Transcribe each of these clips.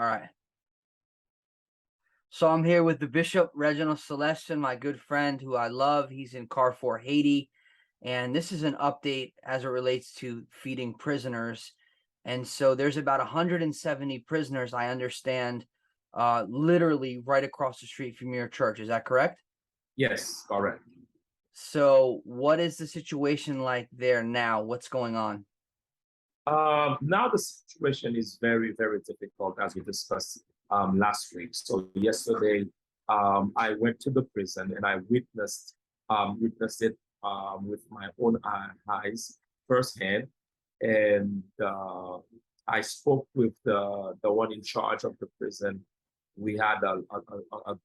All right. So I'm here with the Bishop Reginald Celestin, my good friend who I love. He's in Carrefour, Haiti. And this is an update as it relates to feeding prisoners. And so there's about 170 prisoners, I understand, literally right across the street from your church. Is that correct? Yes, correct. So what is the situation like there now? What's going on? Now the situation is very, very difficult as we discussed last week. So yesterday, I went to the prison and I witnessed it with my own eyes firsthand, and I spoke with the one in charge of the prison. We had a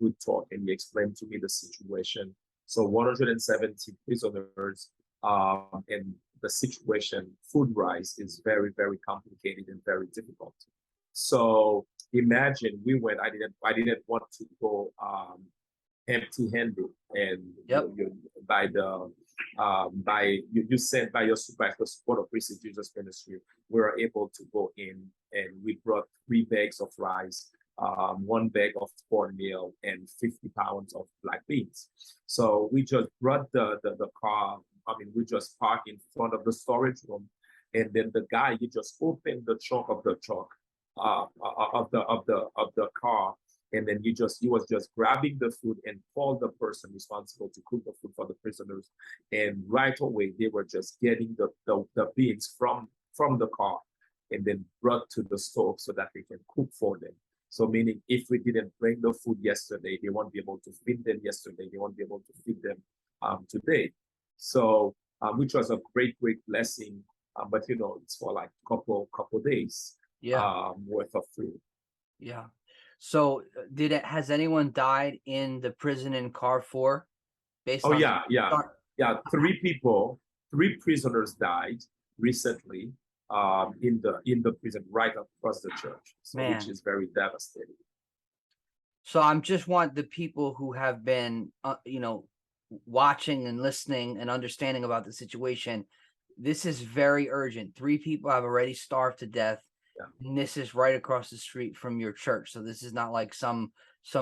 good talk, and he explained to me the situation. So 170 prisoners, and the situation, food wise, is very, very complicated and very difficult. So imagine we went. I didn't want to go empty-handed, and Yep. you sent by the support of Christ Jesus Ministry, we were able to go in, and we brought 3 bags of rice, 1 bag of cornmeal, and 50 pounds of black beans. So we just brought the car. I mean, we just parked in front of the storage room, and then the guy, he just opened the trunk of the truck, of the car, and then he was just grabbing the food and called the person responsible to cook the food for the prisoners, and right away they were just getting the beans from the car, and then brought to the stove so that they can cook for them. So meaning, if we didn't bring the food yesterday, they won't be able to feed them yesterday. They won't be able to feed them today. So, which was a great, great blessing. But it's for like couple days Yeah. worth of food. Yeah. So has anyone died in the prison in Carrefour based Oh on yeah, yeah, yeah. 3 prisoners died recently in the prison right across the church. So which man? is very devastating. So I'm just want the people who have been, watching and listening and understanding about the situation. This is very urgent. 3 people have already starved to death, Yeah, and this is right across the street from your church. So this is not like some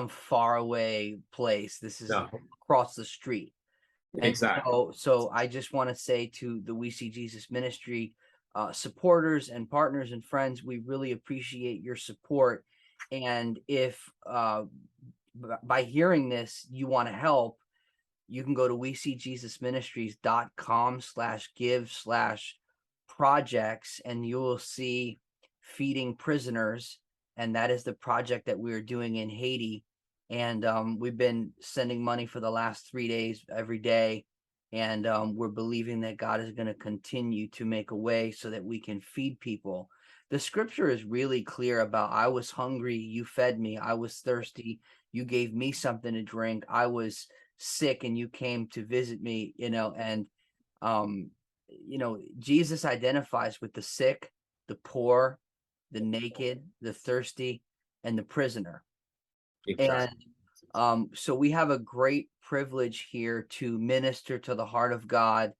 far away place. This is no, across the street. And exactly. so I just want to say to the We See Jesus Ministry supporters and partners and friends, we really appreciate your support. And if by hearing this you want to help, you can go to weseejesusministries.com/give/projects, and you will see feeding prisoners, and that is the project that we are doing in Haiti. And we've been sending money for the last 3 days every day, and we're believing that God is going to continue to make a way so that we can feed people. The scripture is really clear about, I was hungry, you fed me. I was thirsty, you gave me something to drink. I was sick and you came to visit me. And Jesus identifies with the sick, the poor, the naked, the thirsty, and the prisoner. And Exactly. so we have a great privilege here to minister to the heart of God.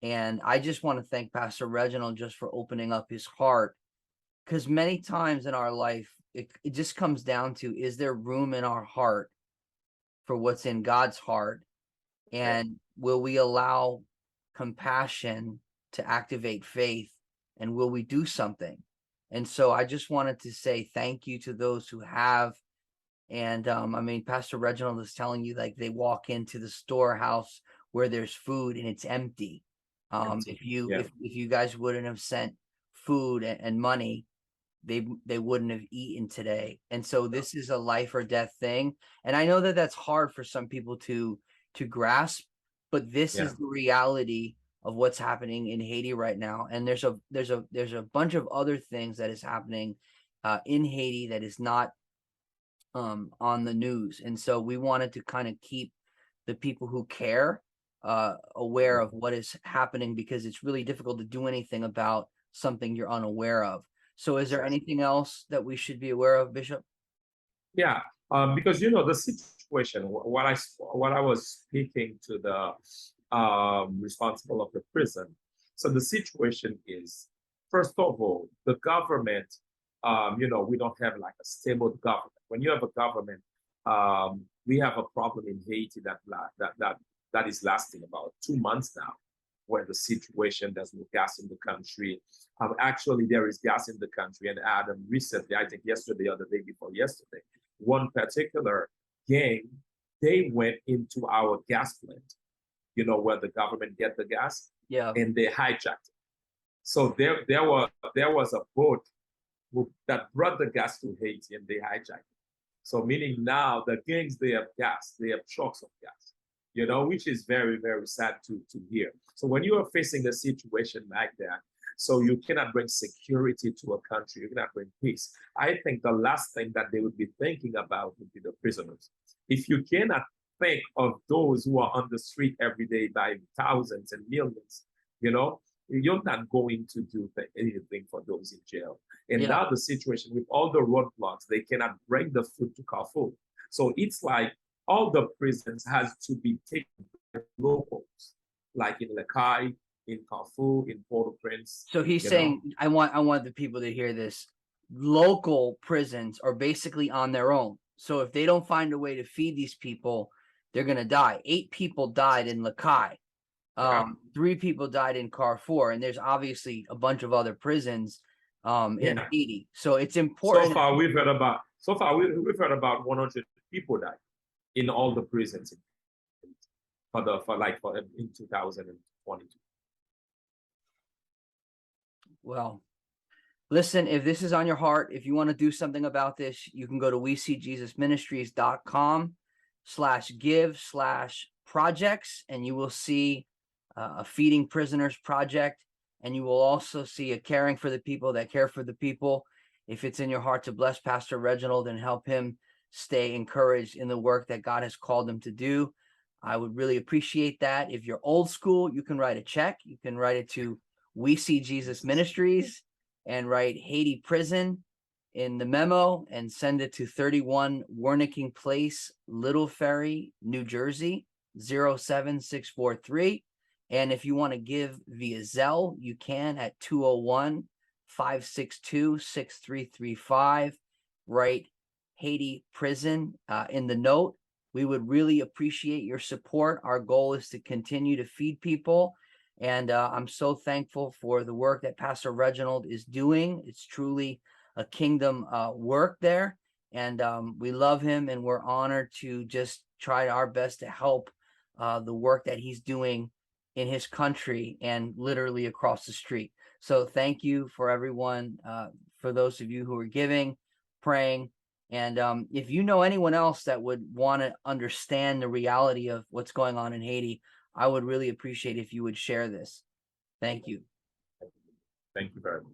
And I just want to thank Pastor Reginald just for opening up his heart, because many times in our life, it just comes down to, is there room in our heart for what's in God's heart? And will we allow compassion to activate faith? And will we do something? And so I just wanted to say thank you to those who have. And Pastor Reginald is telling you, like, they walk into the storehouse where there's food and it's empty. Empty. Yeah. If you guys wouldn't have sent food and money, they wouldn't have eaten today. And so this is a life or death thing. And I know that that's hard for some people to grasp, but this Yeah. is the reality of what's happening in Haiti right now. And there's a bunch of other things that is happening in Haiti that is not on the news. And so we wanted to kind of keep the people who care aware of what is happening, because it's really difficult to do anything about something you're unaware of. So is there Exactly. anything else that we should be aware of, Bishop? Yeah. Because the situation. What I was speaking to the responsible of the prison. So the situation is, first of all, the government we don't have like a stable government. When you have a government, we have a problem in Haiti that is lasting about 2 months now, where the situation, there's no gas in the country. Actually, there is gas in the country, and Adam recently, I think yesterday or the day before yesterday, one particular gang, they went into our gas plant, where the government get the gas, Yeah. and they hijacked it. So there was a boat that brought the gas to Haiti, and they hijacked it. So meaning now the gangs, they have gas, they have trucks of gas, which is very, very sad to hear. So when you are facing a situation like that, so you cannot bring security to a country, you cannot bring peace. I think the last thing that they would be thinking about would be the prisoners. If you cannot think of those who are on the street every day by thousands and millions, you're not going to do anything for those in jail. And Yeah. now the situation with all the roadblocks, they cannot bring the food to Carrefour. So it's like all the prisons has to be taken by locals, like in Lekai, in Carrefour, in Port-au-Prince. So he's saying, I want the people to hear this. Local prisons are basically on their own. So if they don't find a way to feed these people, they're going to die. 8 people died in Lekai. 3 people died in Carrefour, and there's obviously a bunch of other prisons in Haiti. So it's important. So far we've heard about 100 people died in all the prisons in 2022. Well, listen, if this is on your heart, if you want to do something about this, you can go to WeSeeJesusMinistries.com/give/projects, and you will see a Feeding Prisoners project, and you will also see a Caring for the People that care for the people. If it's in your heart to bless Pastor Reginald and help him stay encouraged in the work that God has called him to do, I would really appreciate that. If you're old school, you can write a check. You can write it to We See Jesus Ministries and write Haiti Prison in the memo and send it to 31 Wernicking Place, Little Ferry, New Jersey, 07643. And if you want to give via Zelle, you can at 201-562-6335. Write Haiti Prison in the note. We would really appreciate your support. Our goal is to continue to feed people. And I'm so thankful for the work that Pastor Reginald is doing. It's truly a kingdom work there. And we love him, and we're honored to just try our best to help the work that he's doing in his country and literally across the street. So thank you for everyone, for those of you who are giving, praying. And if you know anyone else that would want to understand the reality of what's going on in Haiti, I would really appreciate if you would share this. Thank you. Thank you very much.